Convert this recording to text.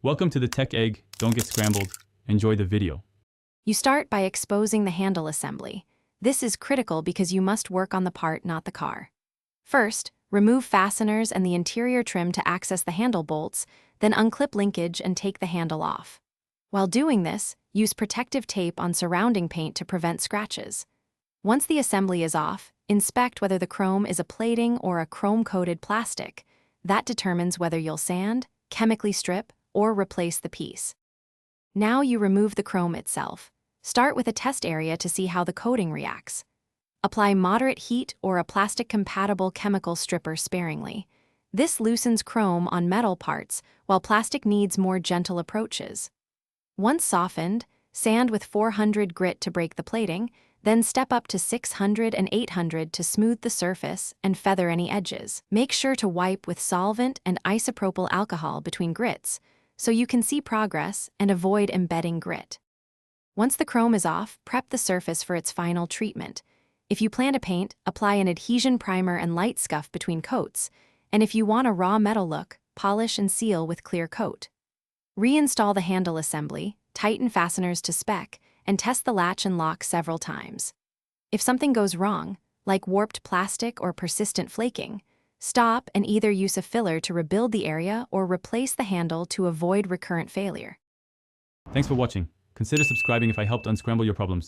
Welcome to the Tech Egg. Don't get scrambled. Enjoy the video. You start by exposing the handle assembly. This is critical because you must work on the part, not the car. First, remove fasteners and the interior trim to access the handle bolts, then unclip linkage and take the handle off. While doing this, use protective tape on surrounding paint to prevent scratches. Once the assembly is off, inspect whether the chrome is a plating or a chrome-coated plastic. That determines whether you'll sand, chemically strip, or replace the piece. Now you remove the chrome itself. Start with a test area to see how the coating reacts. Apply moderate heat or a plastic-compatible chemical stripper sparingly. This loosens chrome on metal parts, while plastic needs more gentle approaches. Once softened, sand with 400 grit to break the plating, then step up to 600 and 800 to smooth the surface and feather any edges. Make sure to wipe with solvent and isopropyl alcohol between grits, so you can see progress and avoid embedding grit. Once the chrome is off, prep the surface for its final treatment. If you plan to paint, apply an adhesion primer and light scuff between coats, and if you want a raw metal look, polish and seal with clear coat. Reinstall the handle assembly, tighten fasteners to spec, and test the latch and lock several times. If something goes wrong, like warped plastic or persistent flaking, stop and either use a filler to rebuild the area or replace the handle to avoid recurrent failure. Thanks for watching. Consider subscribing if I helped unscramble your problems.